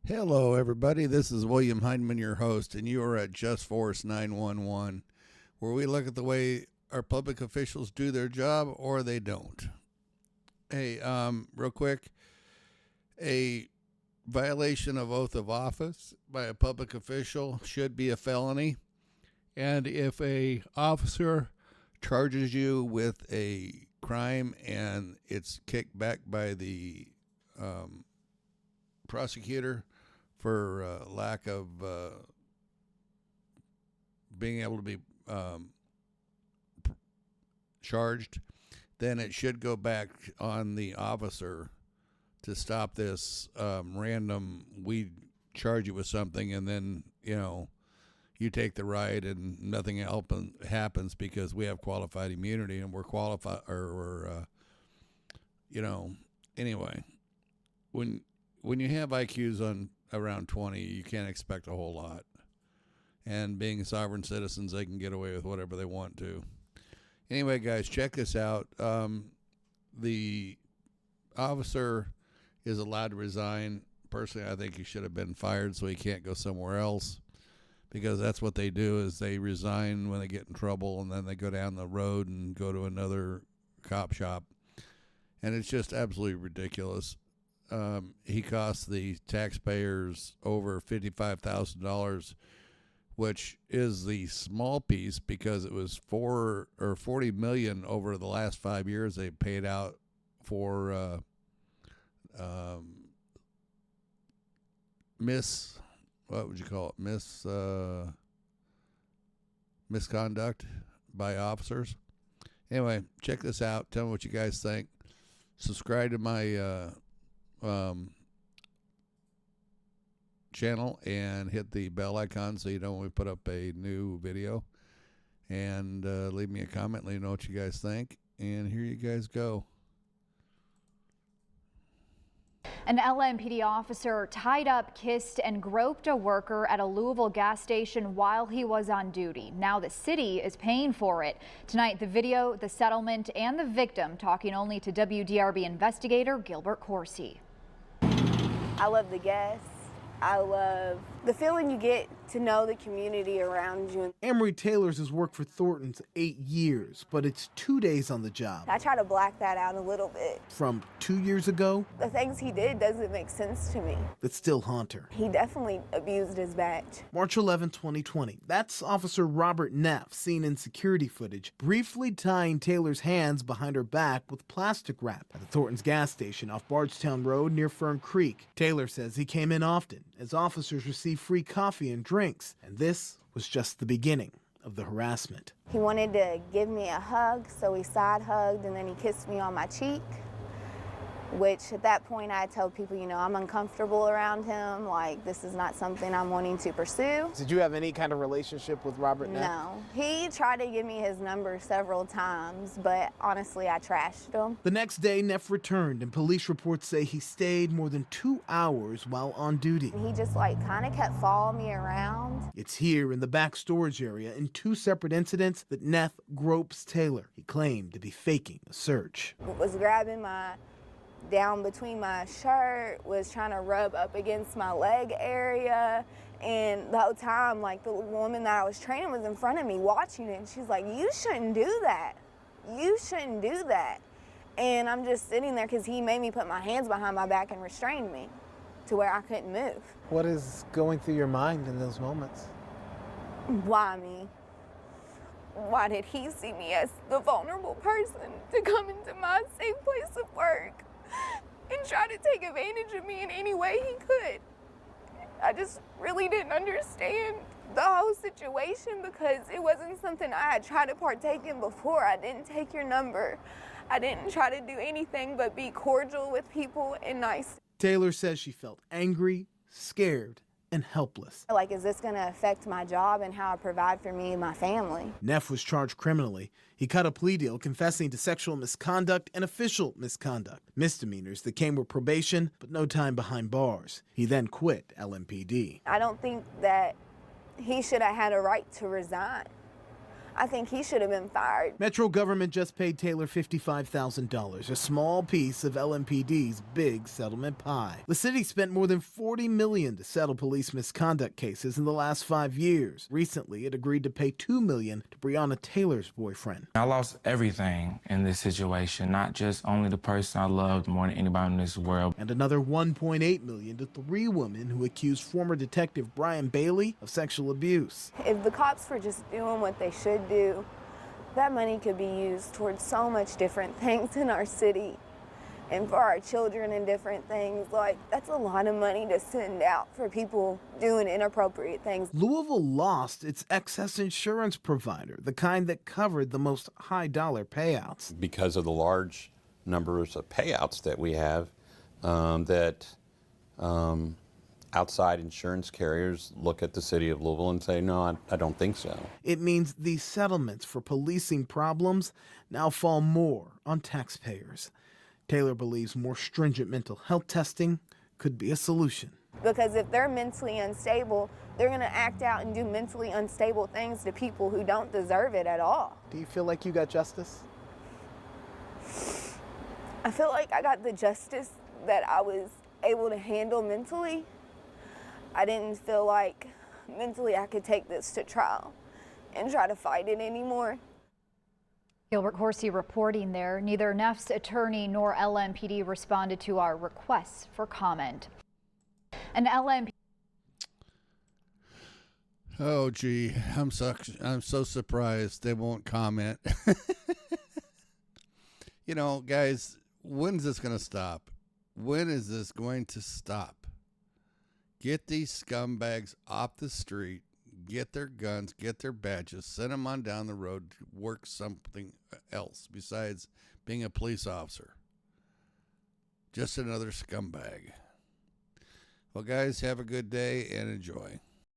Hello, everybody. This is William Heineman, your host, and you are at Just Force 911, where we look at the way our public officials do their job or they don't. Hey, real quick, a violation of oath of office by a public official should be a felony, and if a officer charges you with a crime and it's kicked back by the prosecutor for lack of being able to be charged, then it should go back on the officer to stop this random, we charge you with something and then, you take the ride and nothing else happens because we have qualified immunity and we're qualified, anyway, when you have IQs on around 20, you can't expect a whole lot. And being sovereign citizens, they can get away with whatever they want to. Anyway, guys, check this out. The officer is allowed to resign. Personally, I think he should have been fired so he can't go somewhere else, because that's what they do, is they resign when they get in trouble and then they go down the road and go to another cop shop. And it's just absolutely ridiculous. He cost the taxpayers over $55,000, which is the small piece because it was $40 million over the last 5 years they paid out for misconduct by officers. Anyway, check this out. Tell me what you guys think. Subscribe to my channel and hit the bell icon so you know when we put up a new video, and leave me a comment, let me know what you guys think, and here you guys go. An LMPD officer tied up, kissed, and groped a worker at a Louisville gas station while he was on duty. Now the city is paying for it. Tonight, the video, the settlement, and the victim talking only to WDRB investigator Gilbert Corsi. I love the guests. I love the feeling you get to know the community around you. Amory Taylor's has worked for Thornton's 8 years, but it's 2 days on the job. I try to black that out a little bit. From 2 years ago, the things he did doesn't make sense to me. that still haunt her. He definitely abused his badge. March 11, 2020. That's Officer Robert Neff, seen in security footage, briefly tying Taylor's hands behind her back with plastic wrap at the Thornton's gas station off Bardstown Road near Fern Creek. Taylor says he came in often as officers receive free coffee and drinks, and this was just the beginning of the harassment. He wanted to give me a hug, so he side hugged and then he kissed me on my cheek, which at that point I told people, I'm uncomfortable around him, like this is not something I'm wanting to pursue. Did you have any kind of relationship with Robert Neff? No. He tried to give me his number several times, but honestly I trashed him. The next day, Neff returned, and police reports say he stayed more than 2 hours while on duty. He just kind of kept following me around. It's here in the back storage area in 2 separate incidents that Neff gropes Taylor. He claimed to be faking a search. Was grabbing my down between my shirt, was trying to rub up against my leg area, and the whole time the woman that I was training was in front of me watching it, and she's like, you shouldn't do that, you shouldn't do that. And I'm just sitting there because he made me put my hands behind my back and restrained me to where I couldn't move. What is going through your mind in those moments? Why me? Why did he see me as the vulnerable person to come into my safe place of work and try to take advantage of me in any way he could? I just really didn't understand the whole situation because it wasn't something I had tried to partake in before. I didn't take your number. I didn't try to do anything but be cordial with people and nice. Taylor says she felt angry, scared, and helpless. Is this going to affect my job and how I provide for me and my family? Neff was charged criminally. He cut a plea deal confessing to sexual misconduct and official misconduct, misdemeanors that came with probation but no time behind bars. He then quit LMPD. I don't think that he should have had a right to resign. I think he should have been fired. Metro government just paid Taylor $55,000, a small piece of LMPD's big settlement pie. The city spent more than $40 million to settle police misconduct cases in the last 5 years. Recently, it agreed to pay $2 million to Breonna Taylor's boyfriend. I lost everything in this situation, not just only the person I loved more than anybody in this world. And another $1.8 million to 3 women who accused former Detective Brian Bailey of sexual abuse. If the cops were just doing what they should do, that money could be used towards so much different things in our city and for our children and different things. Like, that's a lot of money to send out for people doing inappropriate things. Louisville lost its excess insurance provider, the kind that covered the most high-dollar payouts. Because of the large numbers of payouts that we have, outside insurance carriers look at the city of Louisville and say, no, I don't think so. It means these settlements for policing problems now fall more on taxpayers. Taylor believes more stringent mental health testing could be a solution. Because if they're mentally unstable, they're going to act out and do mentally unstable things to people who don't deserve it at all. Do you feel like you got justice? I feel like I got the justice that I was able to handle mentally. I didn't feel like mentally I could take this to trial and try to fight it anymore. Gilbert Horsey reporting there. Neither Neff's attorney nor LMPD responded to our requests for comment. An LMPD. Oh, gee, I'm so surprised they won't comment. You know, guys, when's this going to stop? When is this going to stop? Get these scumbags off the street, get their guns, get their badges, send them on down the road to work something else besides being a police officer. Just another scumbag. Well, guys, have a good day and enjoy.